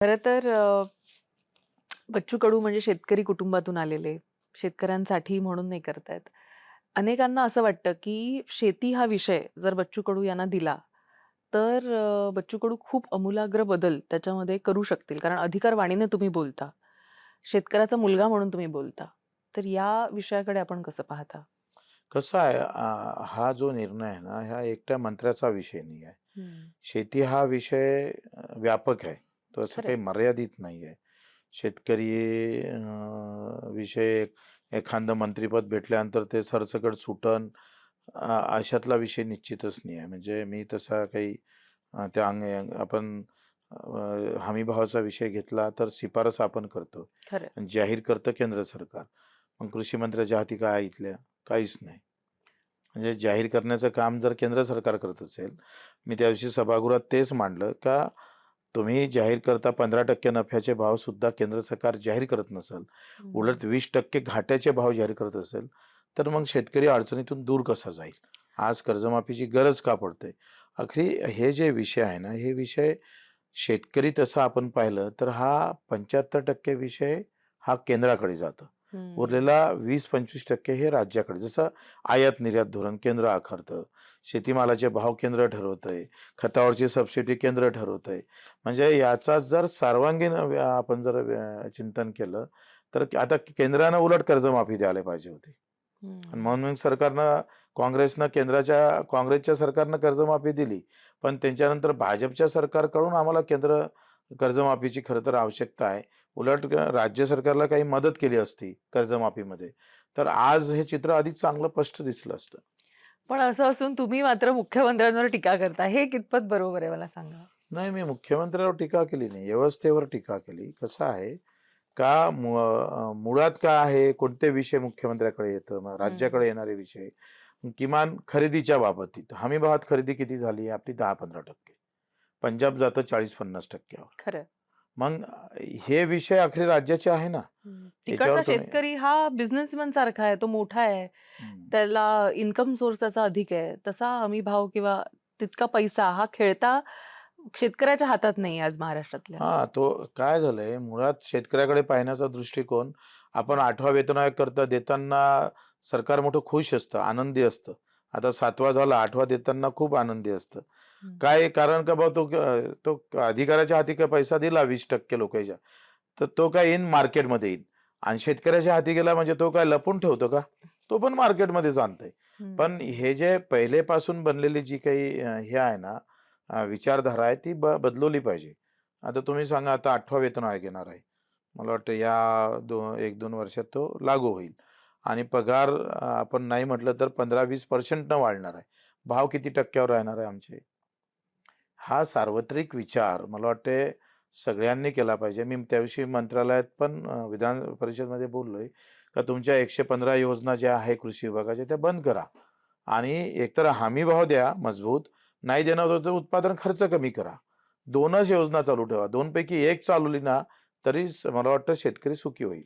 खरं तर बच्चू कडू म्हणजे शेतकरी कुटुंबातून आलेले, शेतकऱ्यांसाठी म्हणून नाही करतायत. अनेकांना असं वाटतं, की शेती हा विषय जर बच्चू कडू यांना दिला, तर बच्चू कडू खूप आमूलाग्र बदल त्याच्यामध्ये करू शकतील. कारण अधिकारवाणीने तुम्ही बोलता. शेतकऱ्याचा मुलगा म्हणून तुम्ही बोलता. तर या विषयाकडे आपण कसं पाहता? कसं आहे हा जो निर्णय आहे ना, हा एकट्या मंत्र्याचा विषय नाही आहे. हं. शेती हा विषय व्यापक आहे. तो असं खरंय. काही मर्यादित नाही आहे. शेतकरी विषय एखादं मंत्रिपद भेटल्यानंतर ते सरसकट सुटन अशातला विषय निश्चितच नाही आहे. म्हणजे मी तसा काही त्या आपण हमीभावाचा विषय घेतला तर शिफारस आपण करतो. खरंय. आणि जाहीर करतं केंद्र सरकार. मग कृषी मंत्र्याच्या हाती काय आहे इथल्या? काहीच नाही. म्हणजे जाहीर करण्याचं काम जर केंद्र सरकार करत असेल, मी त्या दिवशी सभागृहात तेच मांडलं का तुम्ही जाहीर करता 15% नफ्याचे भाव सुद्धा केंद्र सरकार जाहीर करत नसेल, हं. उलट 20% घाट्याचे भाव जाहीर करत असेल, तर मग शेतकरी अडचणीतून दूर कसा जाईल? आज कर्जमाफीची गरज का पडते? अखेरी हे जे विषय आहे ना, हे विषय शेतकरी तसं आपण पाहिलं तर हा 75% विषय हा केंद्राकडे जातो. हं. उरलेला 20-25% हे राज्याकडे. जसं आयात-निर्यात धोरण केंद्र आखतं. शेतीमालाचे भाव केंद्र ठरवतंय. खतावरची सबसिडी केंद्र ठरवतंय. म्हणजे याचा जर सर्वांगीण आपण जर चिंतन केलं, तर आता केंद्रानं उलट कर्जमाफी द्यायला पाहिजे होती. आणि हं. म्हणून काँग्रेसच्या सरकारनं कर्जमाफी दिली. पण त्यांच्यानंतर भाजपच्या सरकारकडून आम्हाला केंद्र कर्जमाफीची खरं तर आवश्यकता आहे. उलट राज्य सरकारला काही मदत केली असती कर्जमाफीमध्ये, तर आज हे चित्र अधिक चांगलं स्पष्ट दिसलं असतं. पण असं असून तुम्ही मात्र मुख्यमंत्र्यांवर टीका करता. हे कितपत बरोबर आहे मला सांगा? नाही, मी मुख्यमंत्र्यावर टीका केली नाही, व्यवस्थेवर टीका केली. कसं आहे का मुळात काय आहे, कोणते विषय मुख्यमंत्र्याकडे येतं, मग हं. राज्याकडे येणारे विषय. किमान खरेदीच्या बाबतीत हमीभावात खरेदी किती झाली? आपली 10-15%. पंजाब जातं 40-50% वर. खरंय. मग हे विषय अखेर राज्याचे आहे ना. हं. याच्यावर तिकडचा तुम्ही शेतकरी हा बिझनेसमन सारखा आहे. तो मोठा आहे. हं. त्याला इन्कम सोर्स त्याचा अधिक आहे. तसा हमी भाव किंवा तितका पैसा हा खेळता शेतकऱ्याच्या हातात नाही आज महाराष्ट्रातल्या. हां, तो काय झालंय मुळात शेतकऱ्याकडे पाहण्याचा दृष्टिकोन आपण 8वा वेतन आयोग करता देताना सरकार मोठं खुश असतं, आनंदी असतं. आता 7वा झाला, 8वा देताना खूप आनंदी असतं. हं. काय कारण का तो तो अधिकाऱ्याच्या हाती काय पैसा दिला 20% लोकांच्या, तर तो काय येईन मार्केटमध्ये येईन आणि शेतकऱ्याच्या हाती गेला म्हणजे तो काय लपून ठेवतो का? तो पण मार्केटमध्येच आणतोय. पण हं. हे जे पहिलेपासून बनलेली जी काही हे आहे ना विचारधारा आहे ती बदलवली पाहिजे. आता तुम्ही सांगा आता 8वा वेतन आयोग येणार आहे. मला वाटतं या 1-2 वर्षात तो लागू होईल आणि पगार आपण नाही म्हटलं तर 15-20% न वाढणार आहे. भाव किती टक्क्यावर राहणार आहे आमचे? हा सार्वत्रिक विचार मला वाटते सगळ्यांनी केला पाहिजे. मी त्याविषयी मंत्रालयात पण विधान परिषदमध्ये बोललोय, का तुमच्या 115 योजना ज्या आहे कृषी विभागाच्या त्या बंद करा आणि एकतर हमी भाव द्या मजबूत, नाही देणार होतं तर उत्पादन खर्च कमी करा. 2च योजना चालू ठेवा. 2 पैकी 1 चालवली ना, तरी मला वाटतं शेतकरी सुखी होईल.